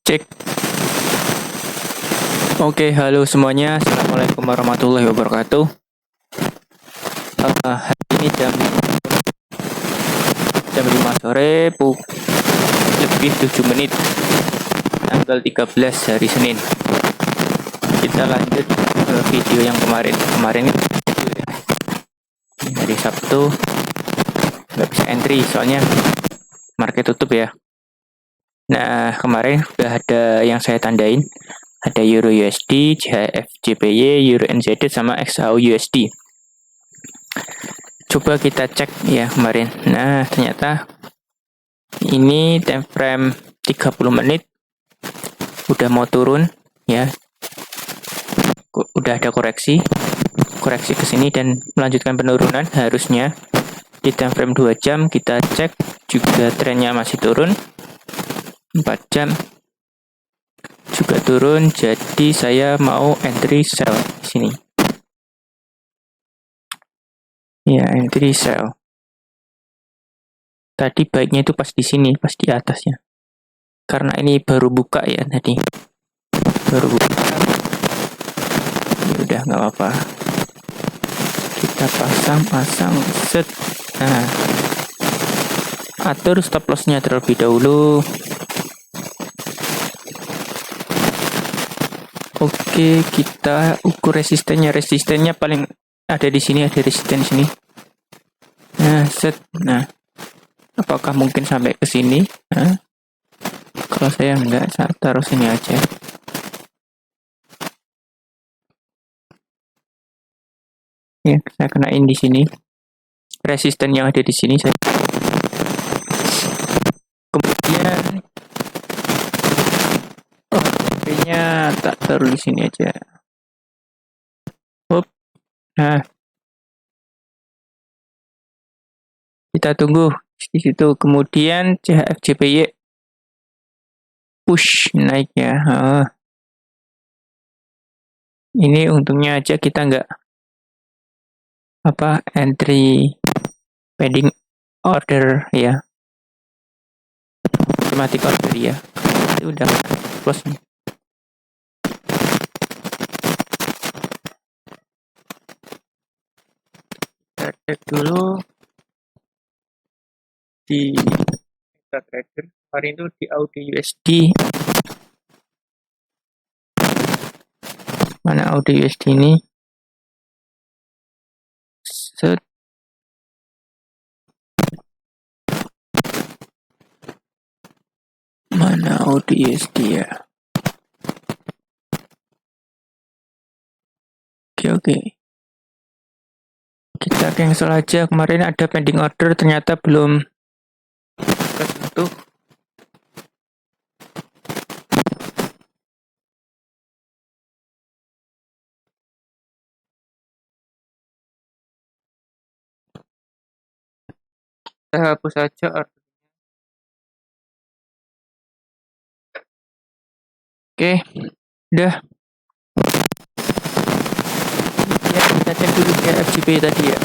Cek. Oke, halo semuanya. Assalamualaikum warahmatullahi wabarakatuh. Hari ini jam 5 sore, lebih 7 menit, tanggal 13 hari Senin. Kita lanjut ke video yang kemarin. Kemarin hari Sabtu nggak bisa entry soalnya market tutup ya. Nah, kemarin udah ada yang saya tandain. Ada Euro USD, CHF JPY, Euro NZD, sama XAU USD. Coba kita cek ya kemarin. Nah, ternyata ini time frame 30 menit udah mau turun ya. Udah ada koreksi ke sini dan melanjutkan penurunan. Harusnya di time frame 2 jam kita cek juga trennya masih turun. 4 jam juga turun, jadi saya mau entry sell di sini. Ya, entry sell. Tadi baiknya itu pas di sini, pas di atasnya. Karena ini baru buka ya tadi. Baru buka. Ya udah nggak apa-apa. Kita pasang set. Nah, atur stop loss-nya terlebih dahulu. Oke, kita ukur resistennya. Resistennya paling ada di sini, ada resisten sini. Nah, set. Nah, apakah mungkin sampai ke sini? Nah, kalau saya enggak, saya taruh sini aja. Ya, saya kenain di sini. Resisten yang ada di sini saya. Kemudian HP-nya tak taruh di sini aja. Hop. Nah, kita tunggu di situ. Kemudian CHF JPY push naik ya. Ini untungnya aja kita nggak entry pending order ya. Automatic order ya. Itu udah close nih. Kita cek dulu di MetaTrader. Kemarin itu di AUD USD. Mana AUD USD ini? Set. Mana AUD USD ya? Oke. Kita cancel aja. Kemarin ada pending order, ternyata belum tersentuh. Kita hapus aja order. Oke, udah. Ya, kita cek dulu ya FJP tadi ya.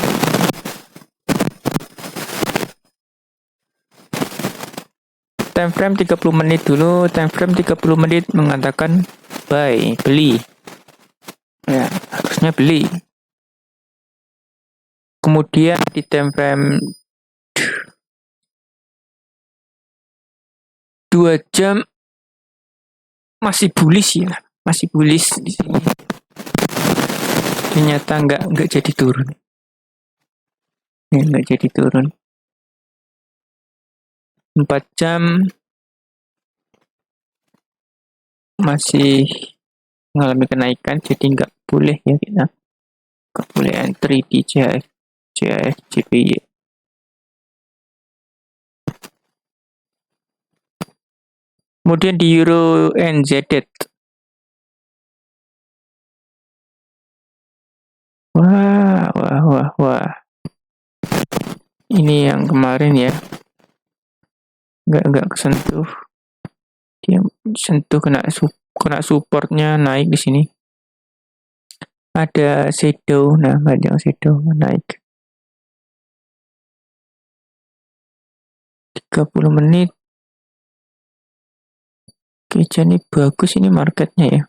Time frame 30 menit dulu. Time frame 30 menit mengatakan buy, beli. Ya, harusnya beli. Kemudian di time frame 2 jam masih bullish ya, masih bullish di sini. Ternyata nggak jadi turun. Ya, nggak jadi turun. 4 jam masih mengalami kenaikan, jadi nggak boleh ya kita. Nggak boleh entry di CHF JPY. Kemudian di Euro NZD. Wah. Ini yang kemarin ya. Nggak kesentuh. Dia sentuh kena supportnya naik di sini. Ada shadow, nah panjang shadow naik. 30 menit. Oke, jadi bagus ini marketnya ya.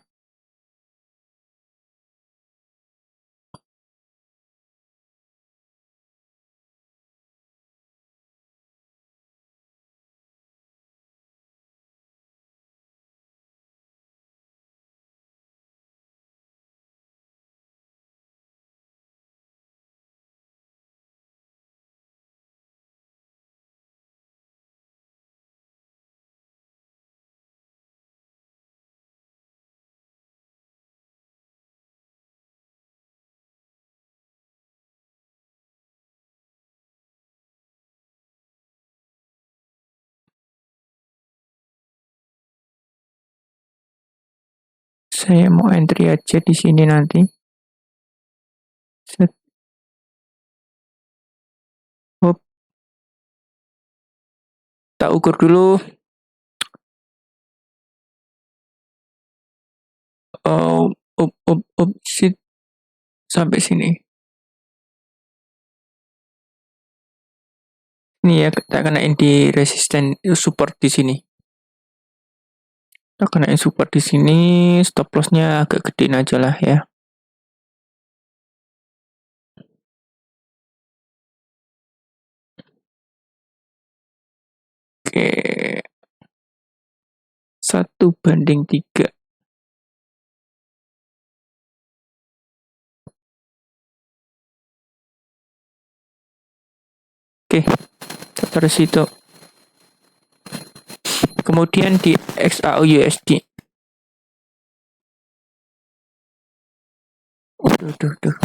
Saya mau entry aja di sini nanti. Set. Hop, tak ukur dulu. Oh, shit. Sampai sini. Ini ya, kita kenain di resisten support di sini. Kita kenain support di sini, stop lossnya agak gedein aja lah ya. Oke, 1:3. Oke, kita taruh situ. Kemudian di XAUUSD. Duh.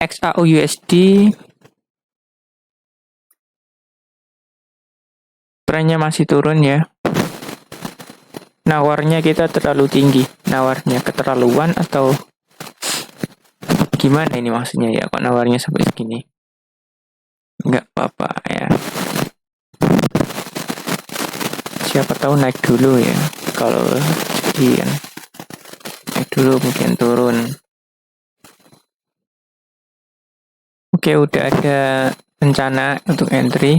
XAUUSD trennya masih turun ya. Nawarnya kita terlalu tinggi. Nawarnya keterlaluan atau gimana ini maksudnya ya? Kok nawarnya sampai segini? Nggak apa-apa ya. Siapa tahu naik dulu ya. Kalau sekian naik dulu mungkin turun. Oke, udah ada rencana untuk entry.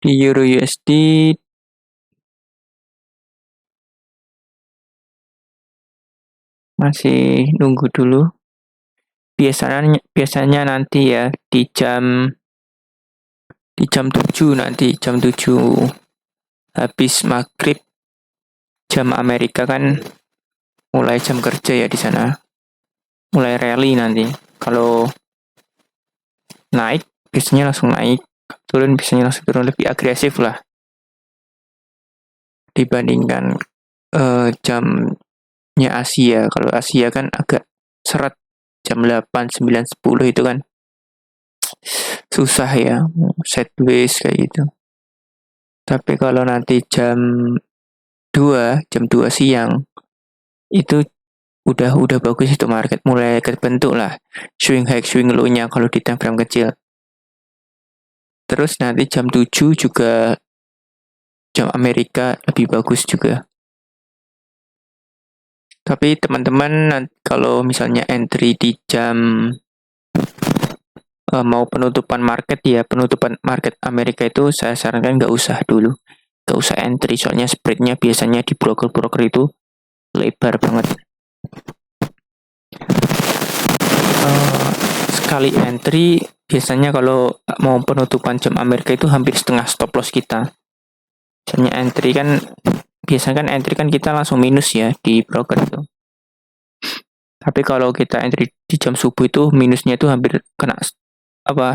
Di Euro USD masih nunggu dulu. Biasanya nanti ya di jam 7 nanti, jam 7 habis maghrib jam Amerika kan mulai jam kerja ya di sana. Mulai rally nanti. Kalau naik biasanya langsung naik, turun biasanya langsung turun, lebih agresif lah dibandingkan jamnya Asia. Kalau Asia kan agak seret, jam 8, 9, 10 itu kan susah ya, sideways kayak gitu. Tapi kalau nanti jam 2 siang itu udah bagus, itu market mulai kebentuk lah swing high swing low-nya kalau di time frame kecil. Terus nanti jam 7 juga jam Amerika lebih bagus juga. Tapi teman-teman kalau misalnya entry di jam mau penutupan market ya, penutupan market Amerika itu saya sarankan nggak usah dulu. Nggak usah entry, soalnya spreadnya biasanya di broker-broker itu lebar banget. Sekali entry biasanya kalau mau penutupan jam Amerika itu hampir setengah stop loss kita. Soalnya entry kan biasanya kan entry kan kita langsung minus ya di broker itu. Tapi kalau kita entry di jam subuh itu minusnya itu hampir kena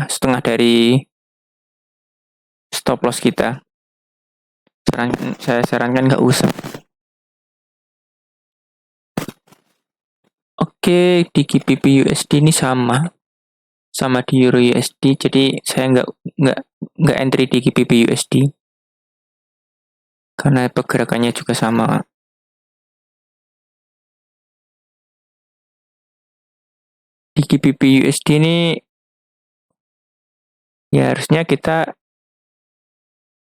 setengah dari stop loss kita. Saya sarankan nggak usah. Oke, di GBP USD ini sama di Euro USD, jadi saya nggak entry di GBP USD karena pergerakannya juga sama. Di GBP USD ini ya harusnya kita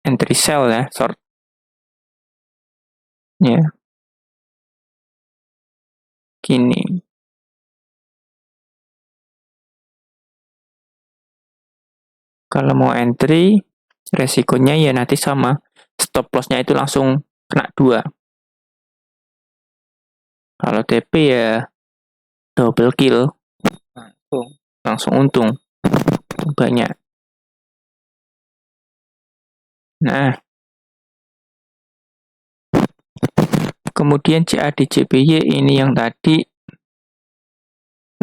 entry sell ya, short ya gini. Kalau mau entry, resikonya ya nanti sama. Stop loss-nya itu langsung kena 2. Kalau TP ya double kill. Langsung untung. Banyak. Nah, kemudian CAD CPY ini yang tadi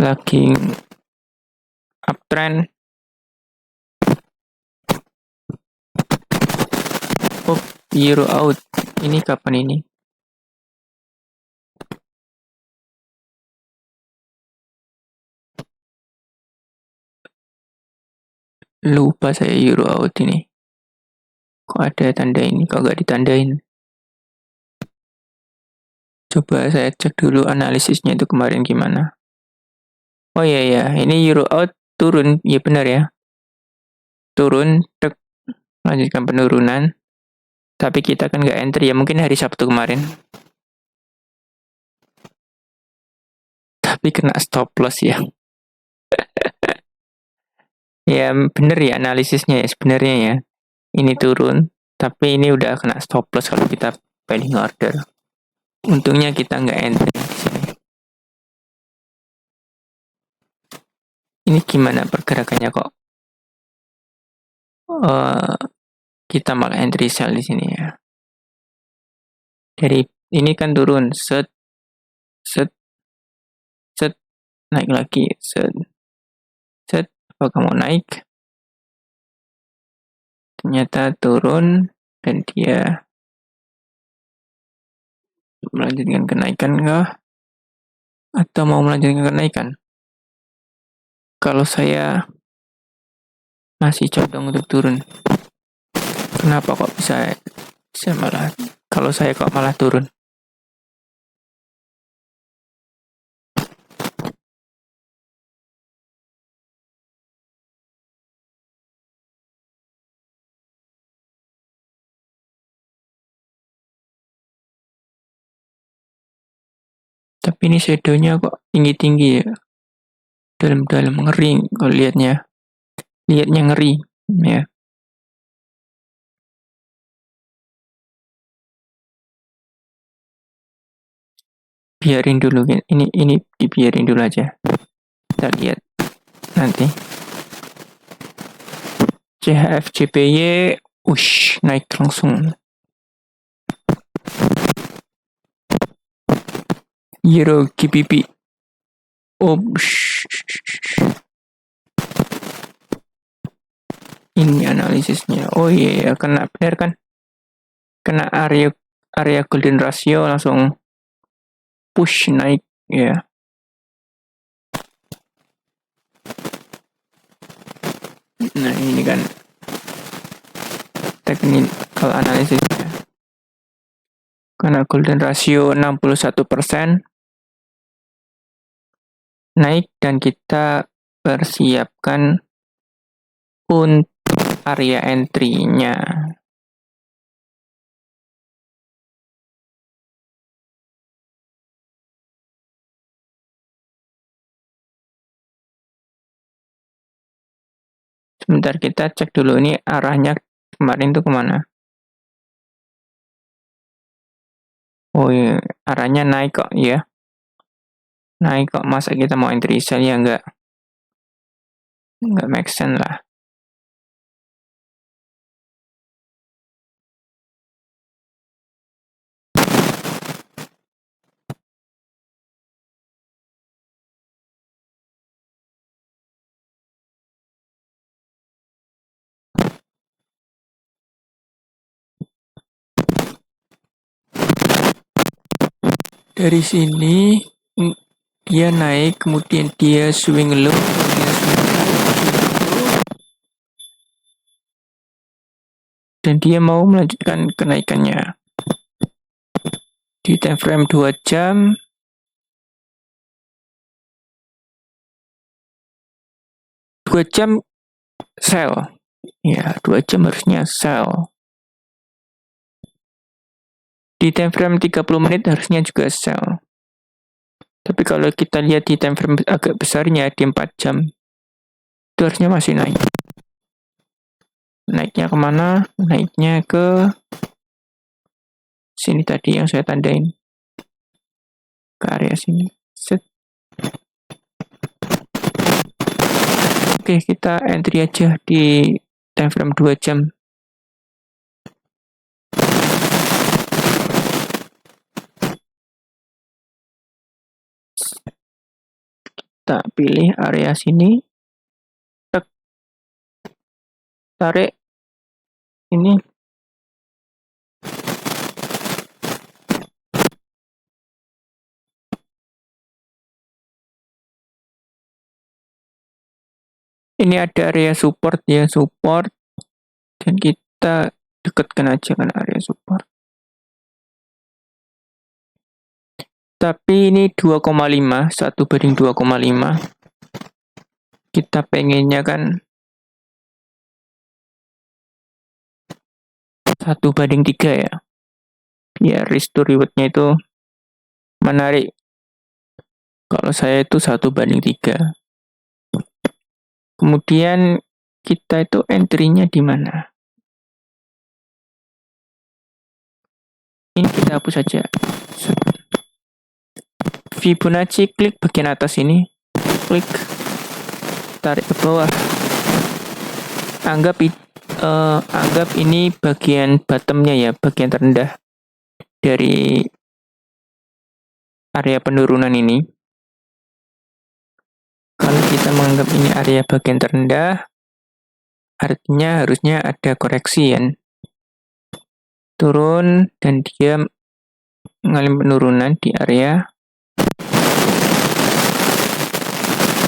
lagi uptrend. Oh, euro out. Ini kapan ini? Lupa saya euro out ini. Kok ada tanda ini? Kok nggak ditandain? Coba saya cek dulu analisisnya itu kemarin gimana. Oh iya ya, ini euro out turun. Iya benar ya. Turun, lanjutkan penurunan. Tapi kita kan nggak entry ya, mungkin hari Sabtu kemarin. Tapi kena stop loss ya. Ya bener ya analisisnya ya sebenarnya ya. Ini turun, tapi ini udah kena stop loss kalau kita pending order. Untungnya kita nggak entry di sini. Ini gimana pergerakannya kok? Kita malah entry sell di sini ya. Dari ini kan turun, set, set, set, naik lagi, set, set. Apakah mau naik? Ternyata turun dan dia melanjutkan kenaikan kah? Atau mau melanjutkan kenaikan? Kalau saya masih condong untuk turun. Kenapa kok bisa malah, kalau saya kok malah turun? Tapi ini shadownya kok tinggi-tinggi ya. Dalam-dalam ngeri kalau liatnya. Liatnya ngeri ya. Biarin dulu, ini dibiarin dulu aja. Kita lihat nanti. CHF CPY, naik langsung. Euro GBP. Ini analisisnya. Oh iya, kena benar kan? Kena area golden ratio langsung push naik ya. Nah, ini kan technical analisisnya. Karena golden ratio 61% naik dan kita persiapkan untuk area entry-nya. Sebentar kita cek dulu ini arahnya kemarin tuh kemana. Oh iya, arahnya naik kok ya. Naik kok, masa kita mau entry sell ya enggak make sense lah. Dari sini dia naik, kemudian dia swing low, dan dia mau melanjutkan kenaikannya. Di time frame 2 jam, 2 jam sell. Ya, 2 jam harusnya sell. Di time frame 30 menit harusnya juga sell. Tapi kalau kita lihat di time frame agak besarnya di 4 jam, itu harusnya masih naik. Naiknya kemana? Naiknya ke sini tadi yang saya tandain. Ke area sini. Set. Oke, kita entry aja di time frame 2 jam. Kita pilih area sini. Tarik. Ini. Ini ada area support ya, support. Dan kita dekatkan aja kan area support. Tapi ini 2,5, 1/2,5. Kita pengennya kan 1/3 ya. Biar risk to reward-nya itu menarik. Kalau saya itu 1/3. Kemudian kita itu entry-nya di mana? Ini kita hapus saja. Fibonacci, klik bagian atas ini. Klik. Tarik ke bawah. Anggap ini bagian bottom-nya ya, bagian terendah dari area penurunan ini. Kalau kita menganggap ini area bagian terendah, artinya harusnya ada koreksi ya. Turun dan dia mengalami penurunan di area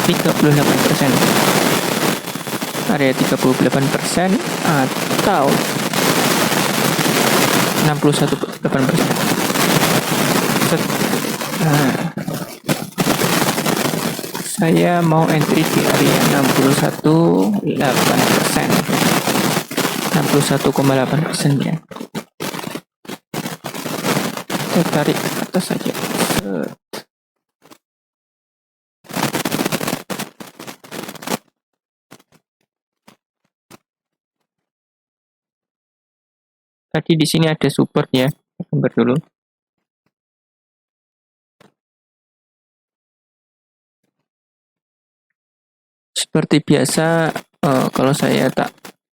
38%. Area 38% atau 61,8%. Nah, saya mau entry di area 61,8%. 61,8% ya. Saya tarik ke atas saja. Tadi di sini ada support ya. Gambar dulu. Seperti biasa, kalau saya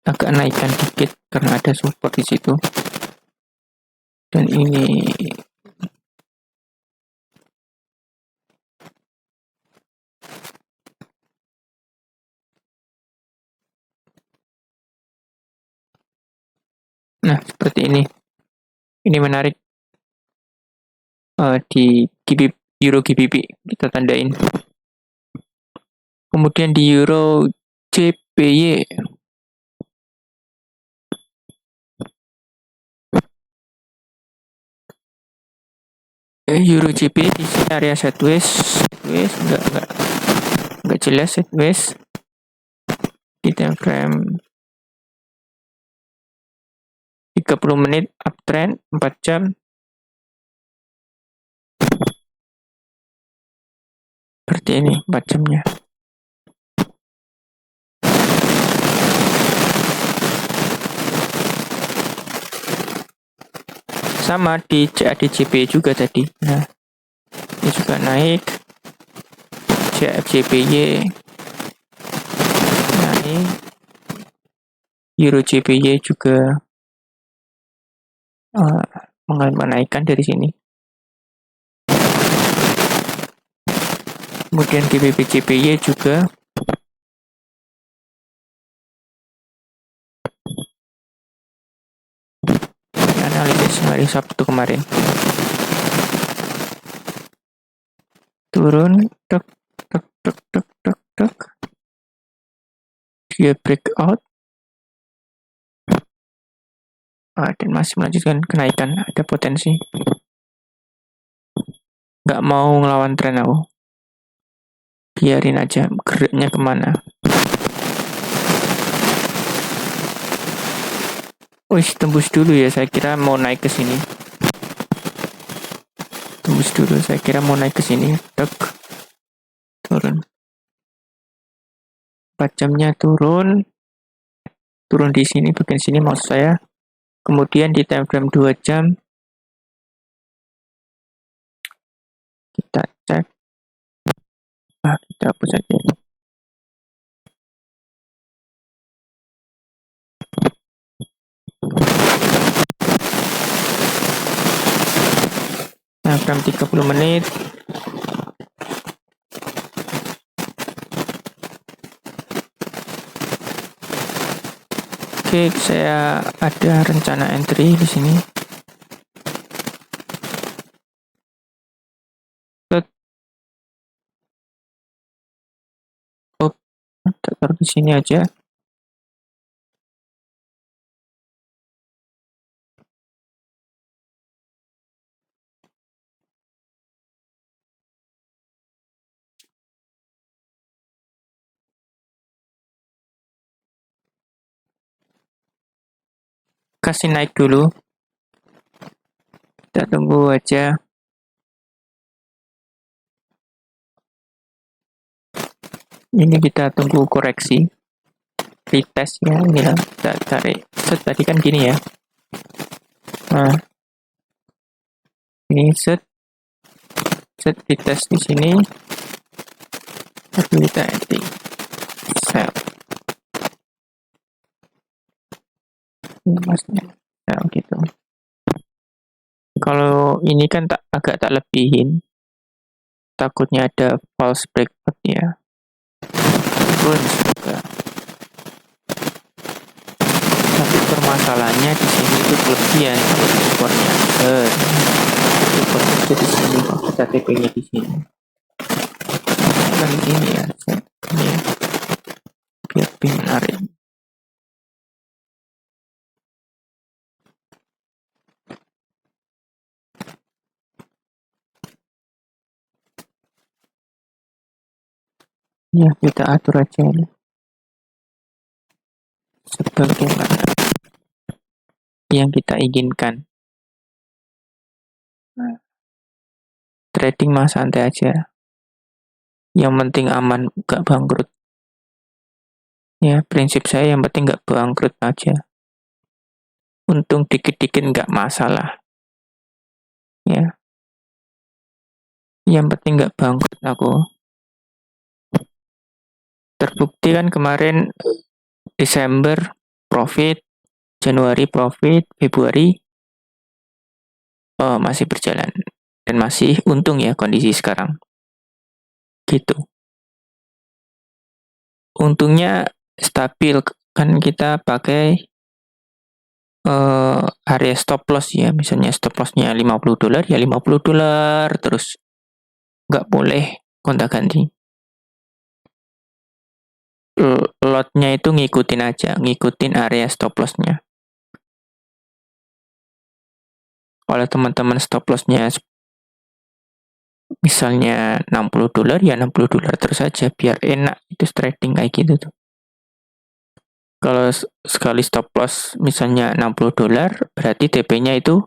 agak naikkan dikit karena ada support di situ. Dan ini nah seperti ini. Ini menarik. Di Euro GBP kita tandain. Kemudian di Euro JPY. Euro JPY di sini area sideways enggak jelas sideways. Di time frame 30 menit uptrend 4 jam. Seperti ini 4 jamnya. Sama di CAD-JPY juga tadi. Nah, ini juga naik. CAD-JPY naik. Euro JPY juga mengalami kenaikan dari sini. Kemudian GBP JPY juga analisis hari Sabtu kemarin turun tek dia breakout dan masih melanjutkan kenaikan, ada potensi. Nggak mau ngelawan tren aku, biarin aja geraknya kemana. Wih, tembus dulu ya, saya kira mau naik ke sini. Tembus dulu, saya kira mau naik ke sini. Tek. Turun. 4 jamnya turun. turun di sini, bagian sini maksud saya. Kemudian di time frame 2 jam kita cek. Kita hapus saja. Time frame 30 menit. Oke, saya ada rencana entry di sini. Taruh di sini aja. Kasih naik dulu. Kita tunggu aja. Ini kita tunggu koreksi. Retest ya, ini lah. Kita cari. Tadi kan gini ya. Nah, ini set retest di sini. Tapi kita edit. Sell. Ini maksudnya. Nah, gitu. Kalau ini kan agak tak lebihin. Takutnya ada false breakout ya. Pun juga. Tapi permasalahannya di sini itu kelebihan kalau supportnya. Supportnya itu di sini, kita TP-nya di sini. Kan ini ya, ini ya. Biar lebih menarik. Ya, kita atur aja ya. Sebagaimana yang kita inginkan. Trading mah santai aja. Yang penting aman, gak bangkrut. Ya, prinsip saya yang penting gak bangkrut aja. Untung dikit-dikit gak masalah. Ya. Yang penting gak bangkrut aku. Terbukti kan kemarin Desember profit, Januari profit, Februari masih berjalan. Dan masih untung ya kondisi sekarang. Gitu. Untungnya stabil, kan kita pakai area stop loss ya, misalnya stop lossnya $50 ya $50 terus, nggak boleh gonta-ganti. Lotnya itu ngikutin aja, ngikutin area stop lossnya. Kalau teman-teman stop lossnya misalnya $60 ya $60 terus aja, biar enak itu trading kayak gitu tuh. Kalau sekali stop loss misalnya $60, berarti TP-nya itu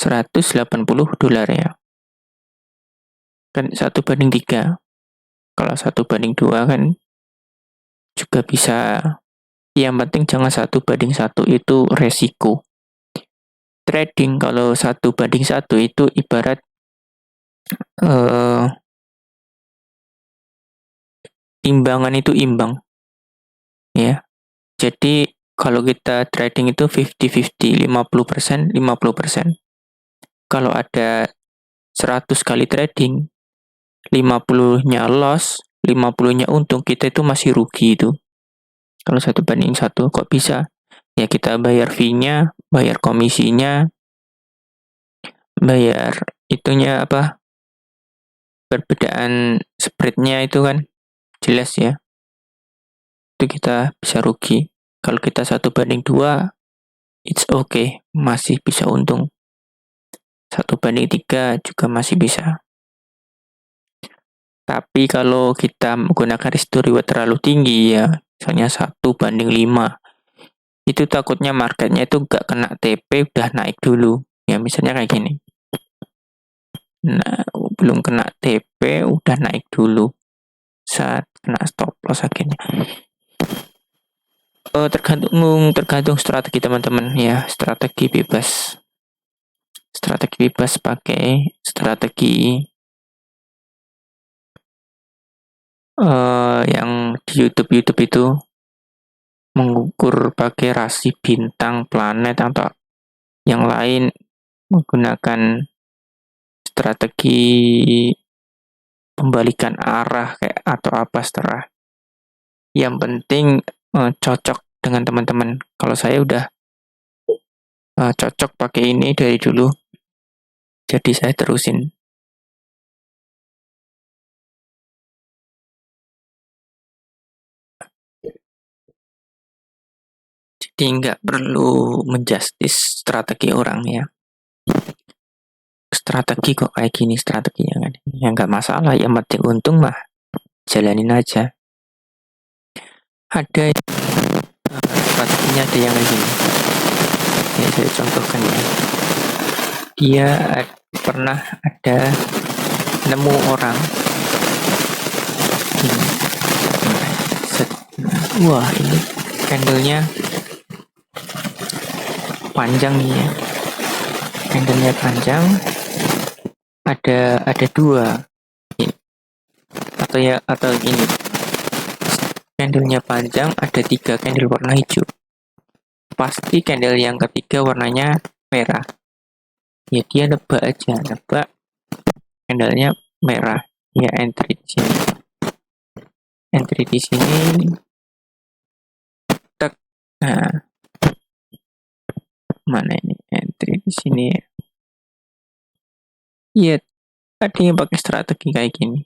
$180 ya. Kan 1/3. Kalau 1/2 kan juga bisa. Yang penting jangan 1/1, itu resiko. Trading kalau 1/1 itu ibarat timbangan itu imbang. Ya. Jadi kalau kita trading itu 50-50, 50%, 50%. Kalau ada 100 kali trading, 50-nya loss, 50-nya untung, kita itu masih rugi itu. Kalau 1/1, kok bisa? Ya kita bayar fee-nya, bayar komisinya, bayar itunya apa? Perbedaan spread-nya itu kan jelas ya. Itu kita bisa rugi. Kalau kita 1/2, it's okay, masih bisa untung. 1/3 juga masih bisa. Tapi kalau kita menggunakan risk reward terlalu tinggi ya, misalnya 1/5, itu takutnya marketnya itu nggak kena TP, udah naik dulu. Ya misalnya kayak gini. Nah, belum kena TP, udah naik dulu. Saat kena stop loss akhirnya. Tergantung strategi teman-teman ya. Strategi bebas pakai strategi yang di YouTube itu mengukur pakai rasi bintang, planet atau yang lain, menggunakan strategi pembalikan arah kayak atau apa setelah. Yang penting cocok dengan teman-teman. Kalau saya udah cocok pakai ini dari dulu, jadi saya terusin. Jadi nggak perlu menjustis strategi orang ya. Strategi kok kayak gini strateginya kan. Ya nggak masalah, yang penting untung mah jalanin aja. Ada strateginya ada yang kayak gini. Ya saya contohkan ya. Dia pernah ada nemu orang ini. Wah ini candlenya panjang nih ya. Candlenya panjang. Ada dua ini. Atau ini. Candlenya panjang, ada 3 candle warna hijau. Pasti candle yang ketiga warnanya merah. Ya dia nebak aja, nebak candlenya merah. Ya entry di sini. Entry di sini. Tek. Nah. Mana ini entry di sini ya. Iya, tadi yang pakai strategi kayak gini.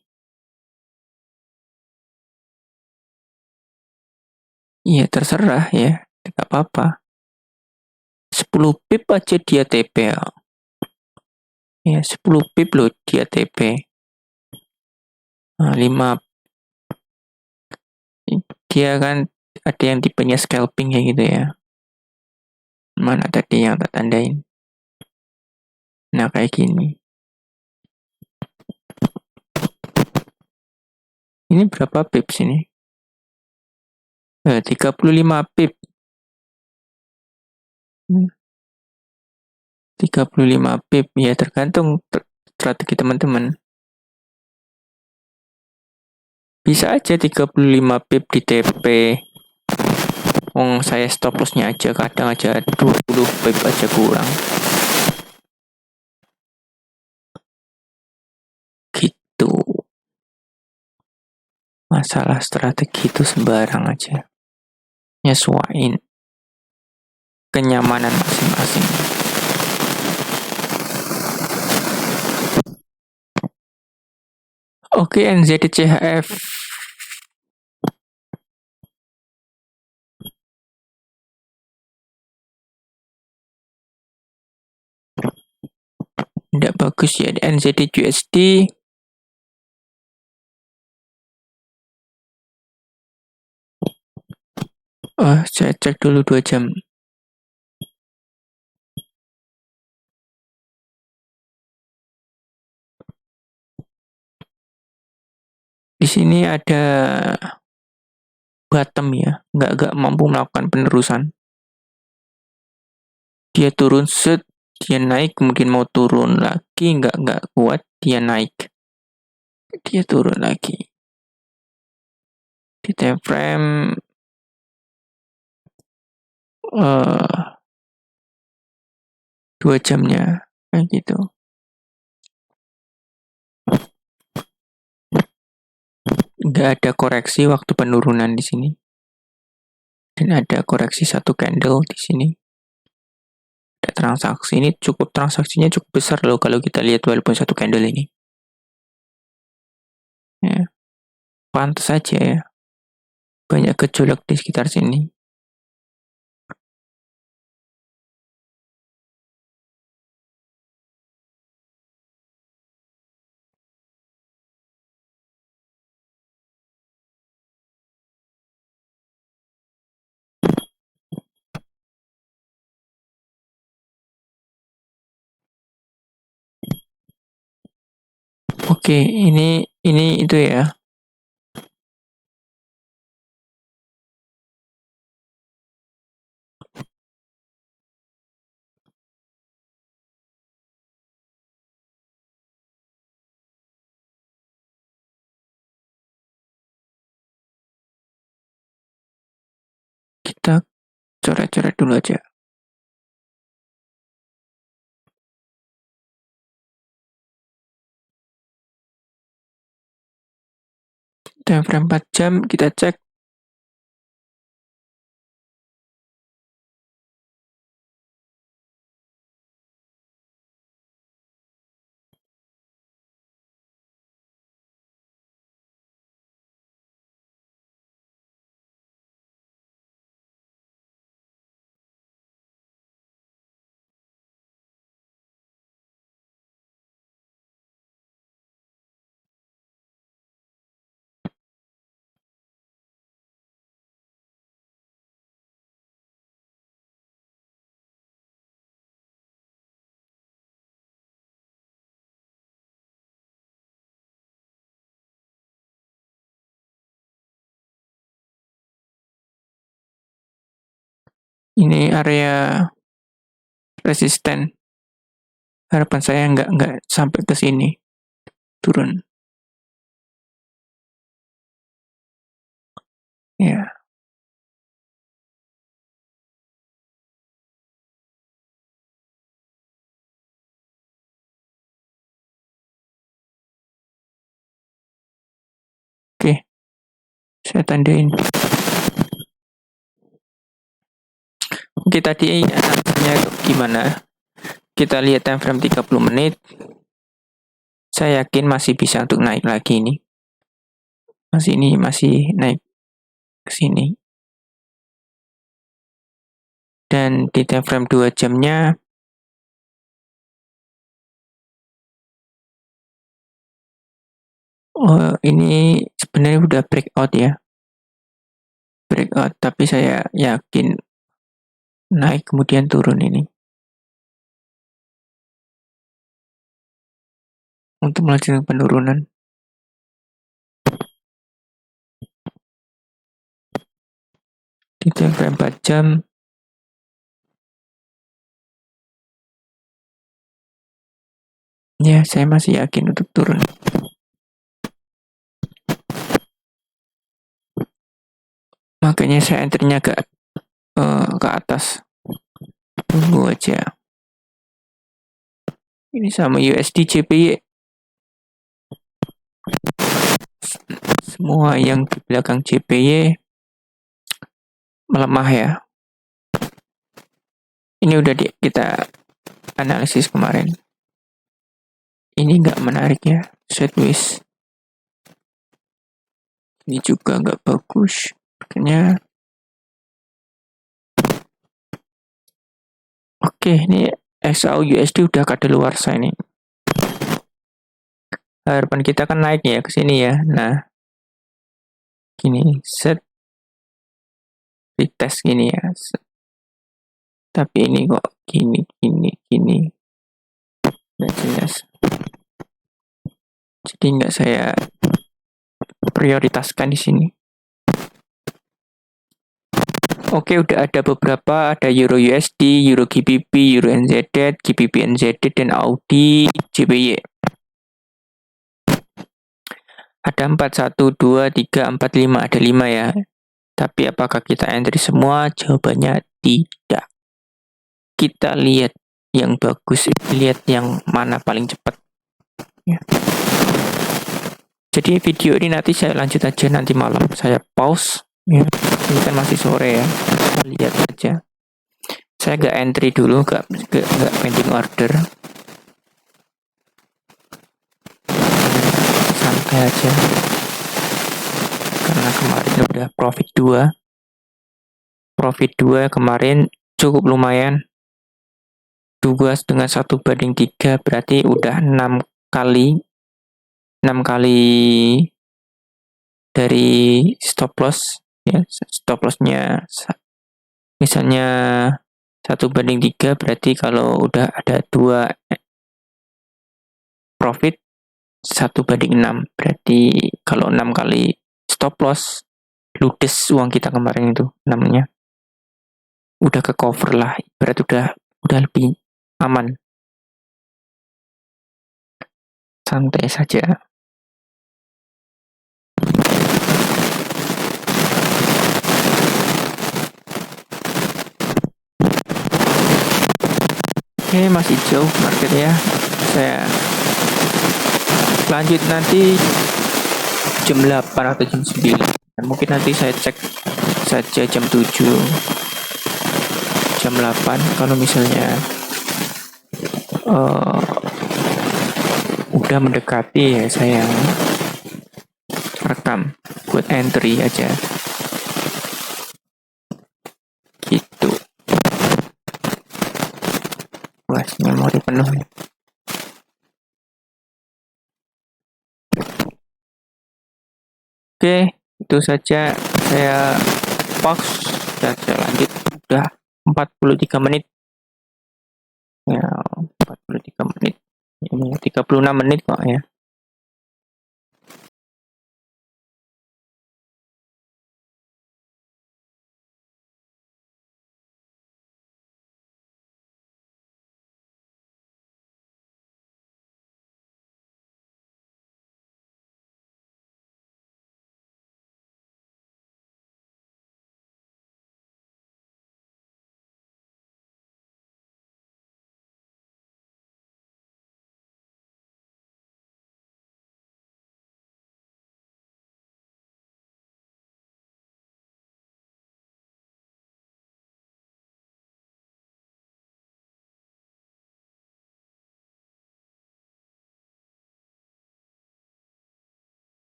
Iya, terserah ya. Tidak apa-apa. 10 pip aja dia TP ya. Ya, 10 pip loh dia TP. Nah, 5 dia kan ada yang tipenya scalping kayak gitu ya. Mana tadi yang tak tandain? Nah, kayak gini. Ini berapa pip sini? 35 pip. 35 pip. Ya, tergantung strategi teman-teman. Bisa aja 35 pip di TP. Saya stop lossnya aja kadang aja 20 pip aja kurang. Gitu. Masalah strategi itu sembarang aja. Nyesuain kenyamanan masing-masing. Oke, NZDCHF. Tidak bagus ya di NZD-USD. Saya cek dulu 2 jam. Di sini ada bottom ya, nggak mampu melakukan penerusan. Dia turun set, dia naik, kemudian mau turun lagi, nggak kuat, dia naik. Dia turun lagi. Di time frame 2 jamnya kayak gitu. Nggak ada koreksi waktu penurunan di sini. Dan ada koreksi 1 candle di sini. Ada transaksi ini transaksinya cukup besar loh kalau kita lihat walaupun 1 candle ini. Ya, pantas saja ya. Banyak gejolak di sekitar sini. Oke, ini itu ya. coret-coret dulu aja. Time frame 4 jam kita cek. Ini area resisten. Harapan saya nggak sampai ke sini turun. Ya, oke. Saya tandain. Oke, tadi analisanya gimana? Kita lihat time frame 30 menit. Saya yakin masih bisa untuk naik lagi ini. Masih naik ke sini. Dan di time frame 2 jamnya ini sebenarnya udah breakout ya. Breakout, tapi saya yakin naik kemudian turun ini. Untuk melanjutkan penurunan. Di time frame 4 jam ya, saya masih yakin untuk turun. Makanya saya enternya ke atas. Tunggu aja. Ini sama USD JPY. Semua yang di belakang JPY melemah ya. Ini udah kita analisis kemarin. Ini nggak menarik ya, sideways. Ini juga nggak bagus. Makanya oke, ini XAU USD udah kadaluarsa ini. Harapan kita kan naik ya ke sini ya. Nah, gini, set retest gini ya. Tapi ini kok gini. Nggak jelas. Jadi nggak saya prioritaskan di sini. Oke, udah ada beberapa, ada Euro USD, Euro GBP, Euro NZD, GBP NZD, dan Audi JPY. Ada 4, 1, 2, 3, 4, 5, ada 5 ya. Tapi apakah kita entry semua? Jawabannya tidak. Kita lihat yang bagus, lihat yang mana paling cepat. Ya. Jadi video ini nanti saya lanjut aja nanti malam. Saya pause. Ya, ini kan masih sore ya. Kita lihat aja. Saya nggak entry dulu, nggak pending order. Santai aja. Karena kemarin udah profit 2. Profit 2 kemarin cukup lumayan. 2 dengan 1/3 berarti udah 6 kali. 6 kali dari stop loss. Ya, stop lossnya misalnya 1/3 berarti kalau udah ada 2 profit 1/6 berarti kalau 6 kali stop loss ludes uang kita kemarin itu namanya udah ke cover lah, berarti udah lebih aman. Santai saja. Oke, masih jauh marketnya. Saya lanjut nanti jam 8 atau jam 9. Mungkin nanti saya cek saja jam 7, jam 8 kalau misalnya udah mendekati, ya saya rekam buat entry aja gitu. Wah, memori penuh. Oke, itu saja saya pause dan saya lanjut. Udah 43 menit ya, 43 menit ini 36 menit kok ya.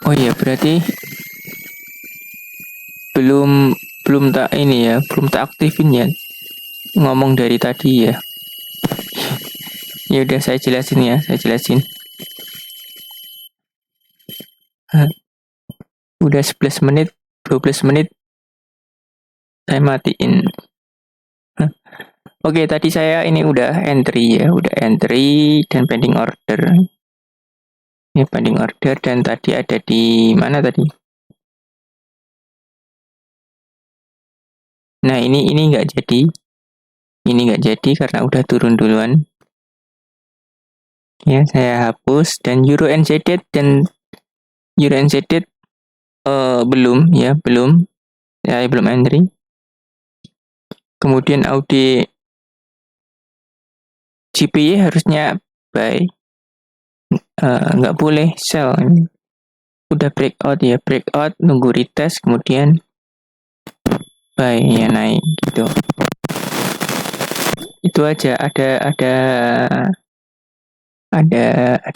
Oh iya, berarti belum belum tak ini ya, belum tak aktifin ya. Ngomong dari tadi ya. Ya udah saya jelasin ya, saya jelasin. Udah 11 menit, 12 menit saya matiin. Oke, tadi saya ini udah entry ya, udah entry dan pending order. Ini pending order dan tadi ada di mana tadi? Nah, ini nggak jadi. Ini nggak jadi karena udah turun duluan. Ya, saya hapus dan Euro NZD dan Euro NZD belum ya, belum. Saya belum entry. Kemudian Audi GPY harusnya buy, nggak boleh sell. Udah breakout ya, breakout nunggu retest kemudian buy ya naik gitu. Itu aja, ada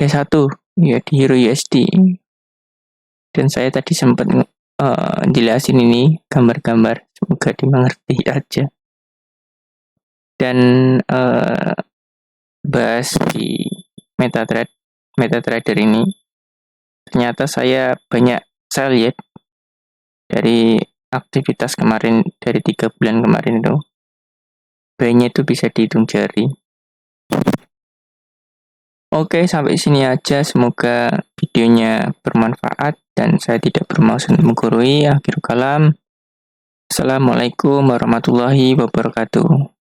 satu ya di Euro USD. Dan saya tadi sempat jelasin ini gambar-gambar, semoga dimengerti aja. Dan bahas di MetaTrader ini, ternyata saya banyak sell ya dari aktivitas kemarin, dari 3 bulan kemarin itu. Buy-nya itu bisa dihitung jari. Oke, sampai sini aja. Semoga videonya bermanfaat dan saya tidak bermaksud menggurui. Akhir kalam. Assalamualaikum warahmatullahi wabarakatuh.